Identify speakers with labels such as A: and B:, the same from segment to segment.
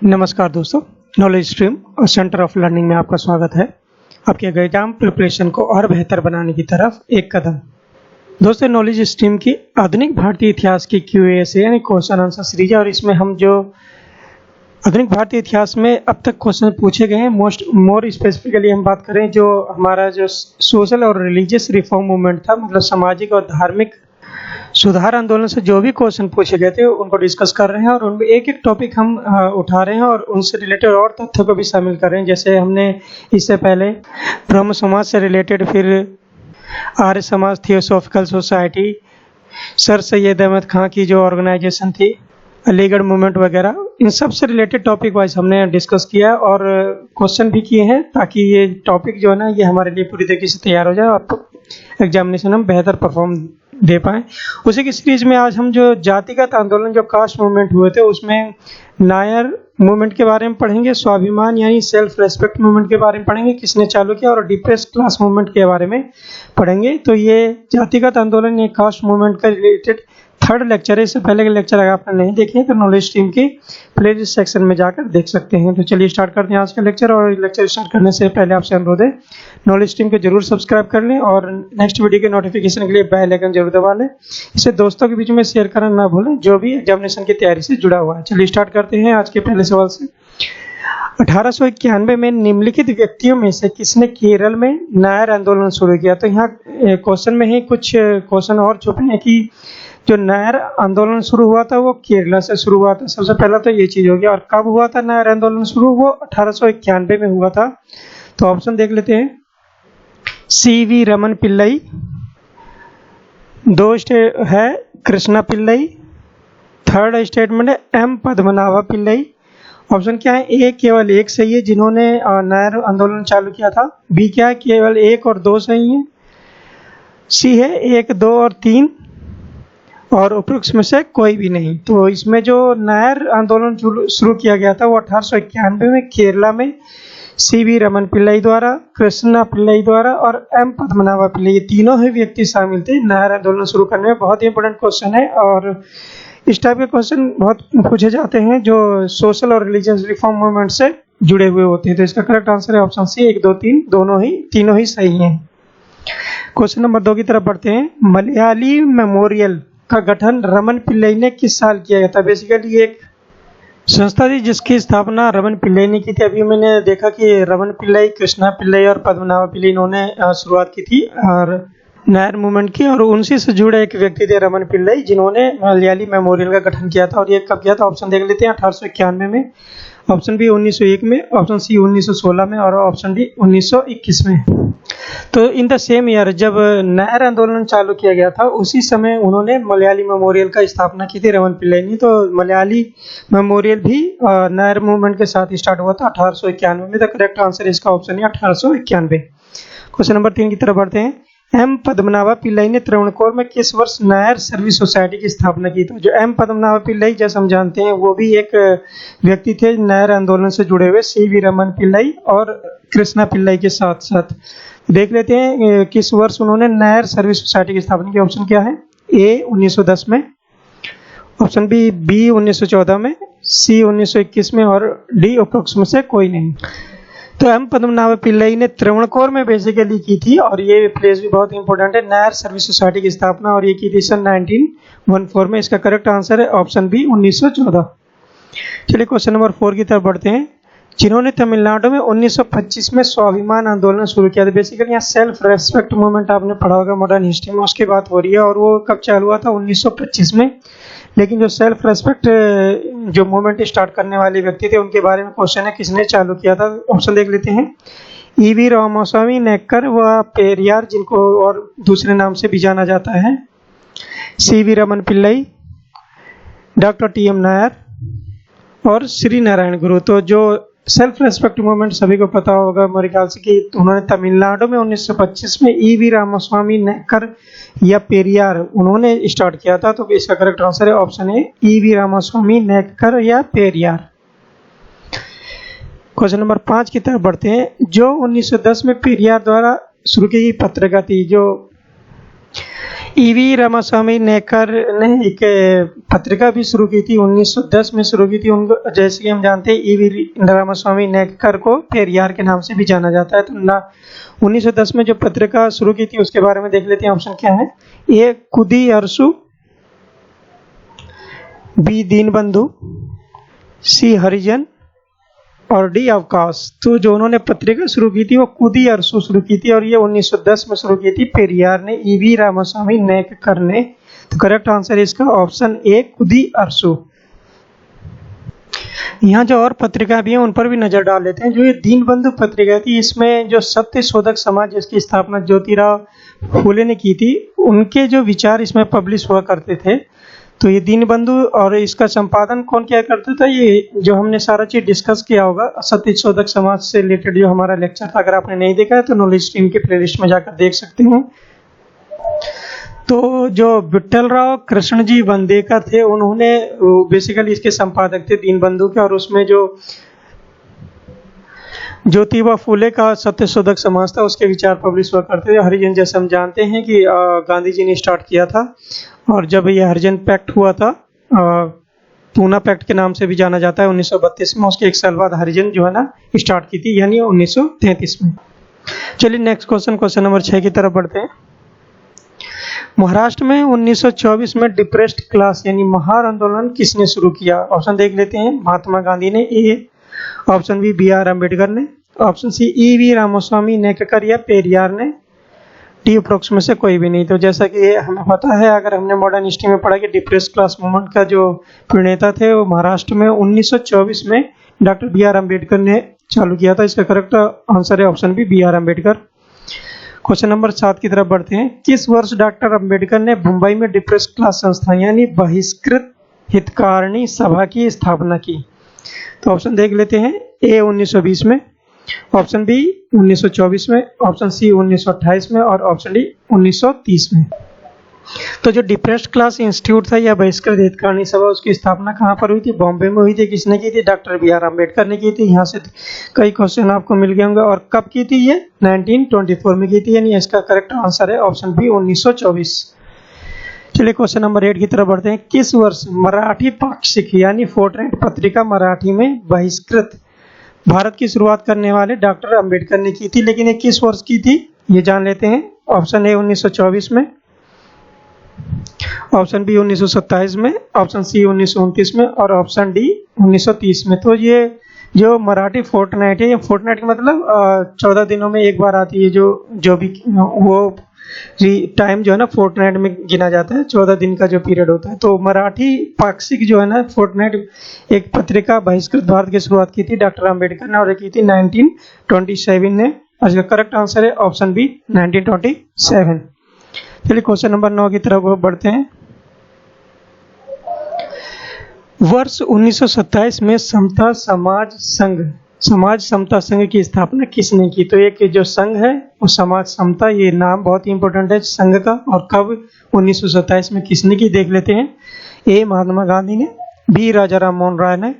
A: नमस्कार दोस्तों, knowledge stream और सेंटर ऑफ लर्निंग में आपका स्वागत है। आपके एग्जाम प्रिपरेशन को और बेहतर बनाने की तरफ एक कदम। दोस्तों, नॉलेज स्ट्रीम की आधुनिक भारतीय इतिहास की क्यूएसए यानी क्वेश्चन आंसर सीरीज है और इसमें हम जो आधुनिक भारतीय इतिहास में अब तक क्वेश्चन पूछे गए हैं, मोर स्पेसिफिकली हम बात करें जो हमारा जो सोशल और रिलीजियस रिफॉर्म मूवमेंट था, मतलब सामाजिक और धार्मिक सुधार आंदोलन से जो भी क्वेश्चन पूछे गए थे उनको डिस्कस कर रहे हैं और उनमें एक एक टॉपिक हम उठा रहे हैं और उनसे रिलेटेड और तथ्यों को भी शामिल कर रहे हैं। जैसे हमने इससे पहले ब्रह्म समाज से रिलेटेड, फिर Arya Samaj theosophical society, sir Syed Ahmad Khan की जो ऑर्गेनाइजेशन थी, अलीगढ़ मूवमेंट वगैरह, इन सब से रिलेटेड टॉपिक वाइज हमने डिस्कस किया और क्वेश्चन भी किए हैं ताकि ये टॉपिक जो है ना ये हमारे लिए पूरी तरीके से तैयार हो जाए और एग्जामिनेशन हम बेहतर परफॉर्म दे पाएँ। उसी की सीरीज में आज हम जो जातिगत आंदोलन, जो कास्ट मूवमेंट हुए थे, उसमें नायर मूवमेंट के बारे में पढ़ेंगे, स्वाभिमान यानी सेल्फ रेस्पेक्ट मूवमेंट के बारे में पढ़ेंगे, किसने चालू किया, और डिप्रेस्ड क्लास मूवमेंट के बारे में पढ़ेंगे। तो ये जातिगत आंदोलन, ये कास्ट मूवमेंट का रिलेटेड थर्ड लेक्चर है। इससे पहले के लेक्चर अगर आपने नहीं देखे हैं तो नॉलेज स्ट्रीम के प्लेलिस्ट सेक्शन में जाकर देख सकते हैं। तो चलिए स्टार्ट करते हैं आज का लेक्चर। और लेक्चर स्टार्ट करने से पहले आपसे अनुरोध है, नॉलेज स्ट्रीम को जरूर सब्सक्राइब कर लें और नेक्स्ट वीडियो के नोटिफिकेशन के लिए बेल आइकन जरूर दबा लें। इसे दोस्तों के बीच में शेयर करना ना भूलें जो भी एग्जामिनेशन की तैयारी से जुड़ा हुआ है। चलिए स्टार्ट करते हैं आज के पहले सवाल से। 1891 में निम्नलिखित व्यक्तियों में से किसने केरल में नायर आंदोलन शुरू किया? तो यहाँ क्वेश्चन में ही कुछ क्वेश्चन और छुपे हैं कि जो नायर आंदोलन शुरू हुआ था वो केरला से शुरू हुआ था। सबसे पहला तो ये चीज हो गया। और कब हुआ था नायर आंदोलन शुरू? वो 1891 में हुआ था। तो ऑप्शन देख लेते हैं। सी.वी. रमन पिल्लई, दो है कृष्णा पिल्लई, थर्ड स्टेटमेंट है एम पद्मनाभा पिल्लई। ऑप्शन क्या है? ए केवल एक सही है जिन्होंने नायर आंदोलन चालू किया था। बी क्या है? केवल एक और दो सही है। सी है एक, दो और तीन, और उपरोक्त में से कोई भी नहीं। तो इसमें जो नायर आंदोलन शुरू किया गया था वो 1891 में केरला में सी.वी. रमन पिल्लई द्वारा, कृष्णा पिल्लई द्वारा और एम पद्मनाभा पिल्लई, ये तीनों ही व्यक्ति शामिल थे नायर आंदोलन शुरू करने में। बहुत ही इंपॉर्टेंट क्वेश्चन है और इस टाइप के क्वेश्चन बहुत पूछे जाते हैं जो सोशल और रिलीजियस रिफॉर्म मूवमेंट से जुड़े हुए होते हैं। तो इसका करेक्ट आंसर है ऑप्शन सी, 1, 2, 3, तीनों ही सही हैं। क्वेश्चन नंबर 2 की तरफ बढ़ते हैं। मलयाली मेमोरियल का गठन रमन पिल्लई ने किस साल किया गया था? बेसिकली एक संस्था थी जिसकी स्थापना रमन पिल्लई ने की थी। अभी मैंने देखा कि रमन पिल्लई, कृष्णा पिल्लई और पद्मनाभा पिल्लई, इन्होंने शुरुआत की थी और नायर मूवमेंट की, और उनसे से जुड़े एक व्यक्ति थे रमन पिल्लई जिन्होंने मलयाली मेमोरियल का गठन किया था। और ये कब किया था? ऑप्शन देख लेते हैं। 1891 में, ऑप्शन बी 1901 में, ऑप्शन सी 1916 में और ऑप्शन डी 1921 में। तो इन द सेम ईयर जब नायर आंदोलन चालू किया गया था उसी समय उन्होंने मलयाली मेमोरियल का स्थापना की थी रमन पिल्लई ने। तो मलयाली मेमोरियल भी नायर मूवमेंट के साथ स्टार्ट हुआ था 1891 में। द करेक्ट आंसर इसका ऑप्शन है 1891। क्वेश्चन नंबर 3 की तरफ बढ़ते हैं। एम पद्मनाभा पिल्लई ने त्रावणकोर में किस वर्ष नायर सर्विस सोसाइटी की स्थापना की? तो जो एम पद्मनाभा पिल्लई, जैसे हम जानते हैं, वो भी एक व्यक्ति थे नायर आंदोलन से जुड़े हुए, सी.वी. रमन पिल्लई और कृष्णा पिल्लई के साथ साथ। देख लेते हैं किस वर्ष उन्होंने नायर सर्विस सोसाइटी की स्थापना की। ऑप्शन क्या है? ए 1910 में, ऑप्शन बी 1914 में, सी 1921 में और डी उपरोक्त में से कोई नहीं। तो एम पद्मनाभा पिल्लई ने त्रावणकोर में बेसिकली की थी और ये प्लेस भी बहुत इंपॉर्टेंट है, नायर सर्विस सोसाइटी की स्थापना, और ये की थी सन 1914 में। इसका करेक्ट आंसर है ऑप्शन बी 1914। चलिए क्वेश्चन नंबर 4 की तरफ बढ़ते हैं। जिन्होंने तमिलनाडु में 1925 में स्वाभिमान आंदोलन शुरू किया था। बेसिकली यहाँ सेल्फ रेस्पेक्ट मूवमेंट आपने पढ़ा होगा मॉडर्न हिस्ट्री में, उसकी बात हो रही है और वो कब चालू हुआ था? 1925 में। लेकिन जो सेल्फ रेस्पेक्ट जो मूवमेंट स्टार्ट करने वाले व्यक्ति थे उनके बारे में क्वेश्चन है, किसने चालू किया था? ऑप्शन देख लेते हैं। ई.वी. रामास्वामी नेक्कर व पेरियार, जिनको और दूसरे नाम से भी जाना जाता है, C V. Raman Pillai, doctor T M. Nair और श्री नारायण गुरु। तो जो सेल्फ रेस्पेक्ट मूवमेंट सभी को पता होगा मेरे ख्याल से कि उन्होंने तमिलनाडु में 1925 में ई.वी. रामास्वामी नेक्कर या पेरियार उन्होंने स्टार्ट किया था। तो इसका करेक्ट आंसर है option A, EV. Ramaswamy knicker या पेरियार। क्वेश्चन नंबर 5 की तरफ बढ़ते हैं। जो 1910 में पेरियार द्वारा शुरू की गई पत्रिका थी, जो ईवी रामास्वामी नेकर ने एक पत्रिका भी शुरू की थी, 1910 में शुरू की थी। उनको जैसे कि हम जानते हैं ईवी रामास्वामी नेकर को पेरियार के नाम से भी जाना जाता है। तो 1910 में जो पत्रिका शुरू की थी उसके बारे में देख लेते हैं। ऑप्शन क्या है? ए कुदी अरसू, बी दीनबंधु, सी हरिजन और डी अवकाश। तो जो उन्होंने पत्रिका शुरू की थी वो कुदी अरसू शुरू की थी और ये 1910 में शुरू की थी। पेरियार ने, ईवी रामास्वामी नेकर ने। तो करेक्ट आंसर है इसका ऑप्शन ए कुदी अरसू। यहाँ जो और पत्रिका भी है उन पर भी नजर डाल लेते हैं। जो ये दीनबंधु पत्रिका थी, इसमें जो सत्य शोधक समाज जिसकी स्थापना ज्योतिराव फूले ने की थी, उनके जो विचार इसमें पब्लिश हुआ करते थे। तो ये दीनबंधु, और इसका संपादन कौन किया करता था? ये जो हमने सारा चीज डिस्कस किया होगा सत्य शोधक समाज से रिलेटेड जो हमारा लेक्चर था, अगर आपने नहीं देखा है तो नॉलेज स्ट्रीम के प्लेलिस्ट में जाकर देख सकते हैं। तो जो विठल राव कृष्ण जी वंदेकर थे, उन्होंने बेसिकली इसके संपादक थे दीनबंधु के, और उसमें जो ज्योतिबा फूले का सत्य शोधक समाज था उसके विचार पब्लिश हुआ करते थे। हरिजन जैसे हम जानते हैं कि गांधी जी ने स्टार्ट किया था, और जब ये हरिजन पैक्ट हुआ था, पूना पैक्ट के नाम से भी जाना जाता है, 1932 में, उसके एक साल बाद हरिजन जो है ना स्टार्ट की थी, यानी 1933 में। चलिए नेक्स्ट क्वेश्चन नंबर 6 की तरफ बढ़ते हैं। महाराष्ट्र में 1924 में डिप्रेस्ड क्लास यानी महार आंदोलन किसने शुरू किया? ऑप्शन देख लेते हैं। महात्मा गांधी ने, A. Option B B R Ambedkar ने, option C EV Ramaswamy Naicker या पेरियार ने, डी अप्रोक्स में से कोई भी नहीं। तो जैसा कि हमें पता है, अगर हमने मॉडर्न हिस्ट्री में पढ़ा कि डिप्रेस क्लास मूवमेंट का जो प्रणेता थे वो महाराष्ट्र में 1924 में डॉक्टर बी आर अम्बेडकर ने चालू किया था। इसका करेक्ट आंसर है option B R Ambedkar. Question number 7 की तरफ बढ़ते हैं। किस वर्ष डॉक्टर अम्बेडकर ने मुंबई में डिप्रेस क्लास संस्था यानी बहिष्कृत हितकारिणी सभा की स्थापना की? तो ऑप्शन देख लेते हैं। ए 1920 में, ऑप्शन बी 1924 में, ऑप्शन सी 1928 में और ऑप्शन डी 1930 में। तो जो डिप्रेस्ड क्लास इंस्टीट्यूट था या बहिष्कृत हितकारिणी सभा, उसकी स्थापना कहाँ पर हुई थी? बॉम्बे में हुई थी। किसने की थी? डॉक्टर बी आर अम्बेडकर ने की थी। यहाँ से कई क्वेश्चन आपको मिल गए होंगे। और कब की थी ये? 1924 में की थी, यानी इसका करेक्ट आंसर है ऑप्शन बी 1924। चलिए क्वेश्चन नंबर 8 की तरफ बढ़ते हैं। किस वर्ष मराठी पाक्षिक यानी फोर्टनाइट पत्रिका मराठी में बहिष्कृत भारत की शुरुआत करने वाले डॉक्टर अम्बेडकर ने की थी? लेकिन ये किस वर्ष की थी ये जान लेते हैं। ऑप्शन ए 1924 में, ऑप्शन बी 1927 में, ऑप्शन सी 1929 में और ऑप्शन डी 1930 में। तो ये जो मराठी फोर्टनाइट है, ये फोर्टनाइट का मतलब 14 दिनों में एक बार आती है, जो भी वो टाइम जो है ना फोर्टनाइट में गिना जाता है, 14 दिन का जो पीरियड होता है। तो मराठी पाक्षिक जो है ना फोर्टनाइट एक पत्रिका बहिष्कृत भारत की शुरुआत की थी डॉक्टर अम्बेडकर ने, और ये की थी 1927 ने। इसका करेक्ट आंसर है ऑप्शन बी 1927। चलिए क्वेश्चन नंबर 9 की तरफ बढ़ते हैं। वर्ष 1927 में समता समता संघ की स्थापना किसने की? तो एक जो संघ है वो समाज समता, ये नाम बहुत ही इंपॉर्टेंट है संघ का, और कब 1927 में किसने की देख लेते हैं। ए महात्मा गांधी ने, बी राजा राम मोहन राय ने,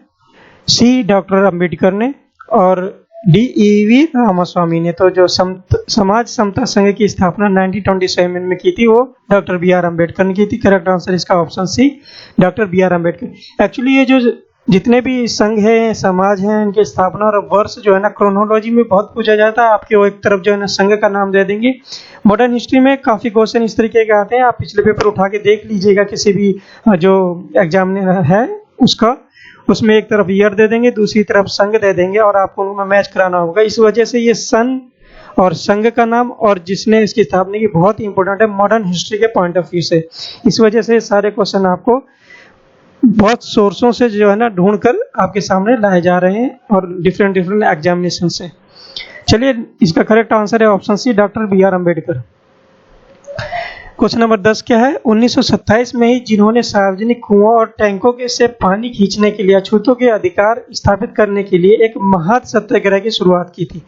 A: सी डॉक्टर अम्बेडकर ने और डी ईवी रामास्वामी ने। तो जो समाज समता संघ की स्थापना 1927 में की थी वो डॉक्टर बी आर अम्बेडकर ने की थी। करेक्ट आंसर इसका option C doctor B R Ambedkar. Actually ये जो जितने भी संघ है समाज हैं इनकी स्थापना और वर्ष जो है ना क्रोनोलॉजी में बहुत पूछा जाता है। आपके वो एक तरफ जो है ना संघ का नाम दे देंगे। मॉडर्न हिस्ट्री में काफी क्वेश्चन इस तरीके के आते हैं, आप पिछले पेपर उठा के देख लीजिएगा किसी भी जो एग्जामिनर है उसका, उसमें एक तरफ ईयर दे देंगे दूसरी तरफ संघ दे देंगे और आपको उनमें मैच कराना होगा। इस वजह से ये सन और संघ का नाम और जिसने इसकी स्थापना की बहुत ही इंपॉर्टेंट है मॉडर्न हिस्ट्री के पॉइंट ऑफ व्यू से। इस वजह से सारे क्वेश्चन आपको बहुत सोर्सों से जो है ना ढूंढकर आपके सामने लाए जा रहे हैं और डिफरेंट एग्जामिनेशन से। चलिए इसका करेक्ट आंसर है option C doctor B R Ambedkar. Question number 10 क्या है? 1927 में ही जिन्होंने सार्वजनिक कुओं और टैंकों के से पानी खींचने के लिए अछूतों के अधिकार स्थापित करने के लिए एक महात सत्याग्रह की शुरुआत की थी।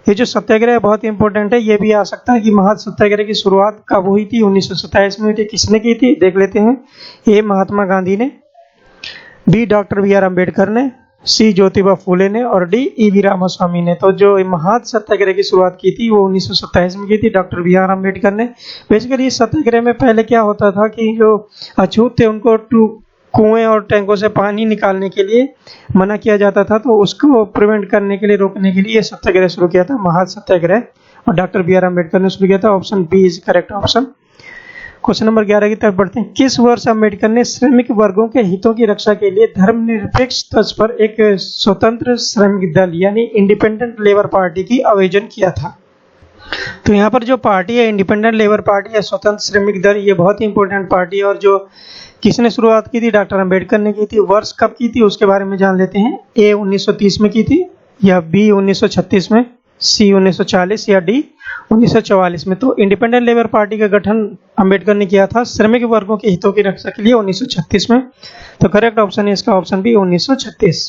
A: ये जो सत्याग्रह बहुत इंपॉर्टेंट है, ये भी आ सकता है कि महात सत्याग्रह की शुरुआत कब हुई थी? 1927 में हुई थी। किसने की थी देख लेते हैं। ए महात्मा गांधी ने, B doctor B R Ambedkar ने, सी ज्योतिबा फूले ने और डी ईवी रामास्वामी ने। तो जो महान सत्याग्रह की शुरुआत की थी वो 1927 में की थी डॉक्टर बी आर अम्बेडकर ने। बेसिकली इस सत्याग्रह में पहले क्या होता था कि जो अछूत थे उनको कुएं और टैंकों से पानी निकालने के लिए मना किया जाता था, तो उसको प्रिवेंट करने के लिए, रोकने के लिए ये सत्याग्रह शुरू किया था, महान सत्याग्रह, और डॉक्टर बी आर अम्बेडकर ने शुरू किया था। Option B is correct option. Question number 11 की तरफ बढ़ते हैं। किस वर्ष अम्बेडकर ने श्रमिक वर्गों के हितों की रक्षा के लिए धर्मनिरपेक्ष तर्ज पर एक स्वतंत्र श्रमिक दल यानी इंडिपेंडेंट लेबर पार्टी की आयोजन किया था? तो यहाँ पर जो पार्टी है इंडिपेंडेंट लेबर पार्टी या स्वतंत्र श्रमिक दल, ये बहुत ही इंपॉर्टेंट पार्टी है, और जो किसने शुरुआत की थी? डॉक्टर अम्बेडकर ने की थी। वर्ष कब की थी उसके बारे में जान लेते हैं। ए 1930 में की थी, या बी 1936 में, सी 1940 या डी 1944 में। तो इंडिपेंडेंट लेबर पार्टी का गठन अम्बेडकर ने किया था श्रमिक वर्गों के हितों की रक्षा के लिए 1936 में। तो करेक्ट ऑप्शन है इसका ऑप्शन बी 1936।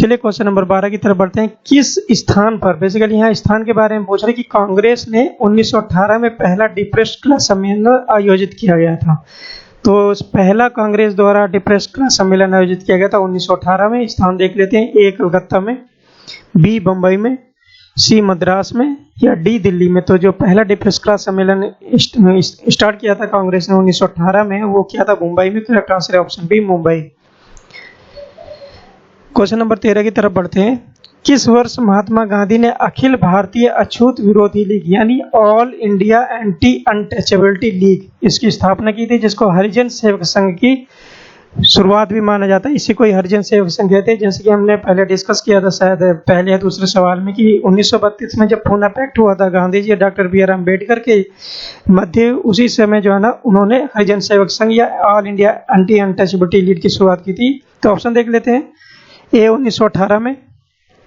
A: चलिए क्वेश्चन नंबर 12 की तरफ बढ़ते हैं। किस स्थान पर, बेसिकली यहाँ स्थान के बारे में पूछ रहे कि कांग्रेस ने 1918 में पहला डिप्रेस्ड क्लास सम्मेलन आयोजित किया गया था। तो पहला कांग्रेस द्वारा डिप्रेस्ड क्लास सम्मेलन आयोजित किया गया था 1918 में। स्थान देख लेते हैं। ए कलकत्ता में, बी बम्बई में, सी मद्रास में या डी दिल्ली में। तो जो पहला डिप्रेस्ड क्लास सम्मेलन स्टार्ट किया था कांग्रेस ने 1918 में, वो किया था मुंबई में। करेक्ट आंसर है option B Mumbai. Question number 13 की तरफ बढ़ते हैं। किस वर्ष महात्मा गांधी ने अखिल भारतीय अछूत विरोधी लीग यानी all India anti untouchability league इसकी स्थापना की थी, जिसको हरिजन सेवक संघ की शुरुआत भी माना जाता है? इसी को हरिजन सेवक संघ कहते हैं। जैसे कि हमने पहले डिस्कस किया था शायद पहले या दूसरे सवाल में कि 1932 में जब पूना पैक्ट हुआ था गांधी जी और डॉक्टर बी आर अम्बेडकर के मध्य, उसी समय जो है ना उन्होंने हरिजन सेवक संघ या all India anti untouchability league की शुरुआत की थी। तो ऑप्शन देख लेते हैं। ए 1918 में,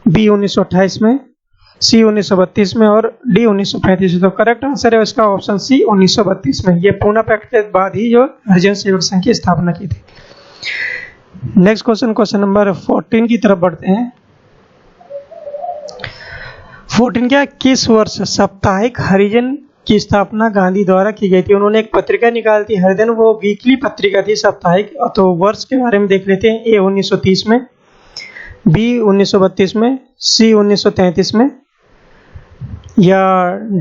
A: बी 1928 में, सी 1932 में और डी 1935 में। तो करेक्ट आंसर है इसका ऑप्शन सी 1932 में। ये पूना पैक्ट के बाद ही जो हरिजन सेवक संघ की स्थापना की थी। नेक्स्ट क्वेश्चन नंबर 14 की तरफ बढ़ते हैं। 14 क्या, किस वर्ष साप्ताहिक हरिजन की स्थापना गांधी द्वारा की गई थी? उन्होंने एक पत्रिका निकाली थी हरिजन, वो वीकली पत्रिका थी साप्ताहिक। तो वर्ष के बारे में देख लेते हैं। ए 1930 में, बी 1932 में, सी 1933 में या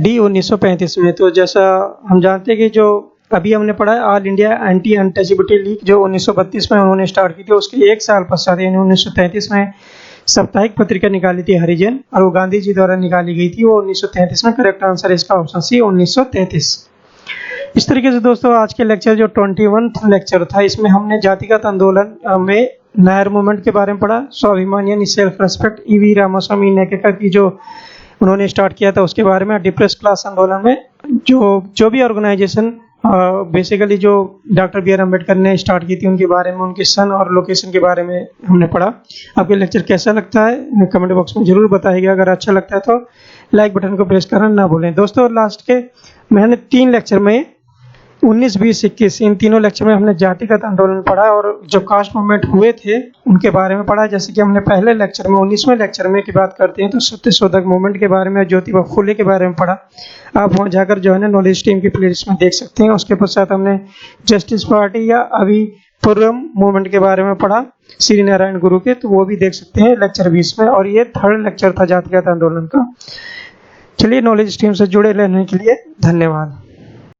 A: डी 1935 में। तो जैसा हम जानते हैं कि जो अभी हमने पढ़ा है all India anti untouchability league जो 1932 में उन्होंने स्टार्ट की थी, उसके एक साल पश्चात यानी 1933 में साप्ताहिक पत्रिका निकाली थी हरिजन, और वो गांधी जी द्वारा निकाली गई थी वो 1933 में। करेक्ट आंसर है इसका ऑप्शन सी 1933। इस तरीके से दोस्तों आज के लेक्चर जो 21वां लेक्चर था, इसमें हमने जातिगत आंदोलन में नायर मूवमेंट के बारे में पढ़ा, स्वाभिमान यानी सेल्फ रेस्पेक्ट, ईवी रामास्वामी नेकेकर की जो उन्होंने स्टार्ट किया था उसके बारे में, डिप्रेस्ड क्लास आंदोलन में जो भी ऑर्गेनाइजेशन बेसिकली जो डॉक्टर बी आर अम्बेडकर ने स्टार्ट की थी उनके बारे में, उनके सन और लोकेशन के बारे में हमने पढ़ा। आपके लेक्चर कैसा लगता है कमेंट बॉक्स में जरूर बताइएगा। अगर अच्छा लगता है तो लाइक बटन को प्रेस करना ना भूलें। दोस्तों लास्ट के मैंने 3 लेक्चर में 19, 20, 21 इन तीनों लेक्चर में हमने जातिगत आंदोलन पढ़ा और जो कास्ट मूवमेंट हुए थे उनके बारे में पढ़ा। जैसे कि हमने पहले लेक्चर में 19वें लेक्चर में की बात करते हैं तो सत्यशोधक मूवमेंट के बारे में, ज्योतिबा फूले के बारे में पढ़ा। आप वहाँ जाकर जो है ना नॉलेज स्ट्रीम की प्लेलिस्ट में देख सकते हैं। उसके पश्चात हमने जस्टिस पार्टी या अभी पूर्वम मूवमेंट के बारे में पढ़ा श्री नारायण गुरु के, तो वो भी देख सकते हैं लेक्चर 20 में। और ये 3rd लेक्चर था जातिगत आंदोलन का। चलिए नॉलेज स्ट्रीम से जुड़े रहने के लिए धन्यवाद।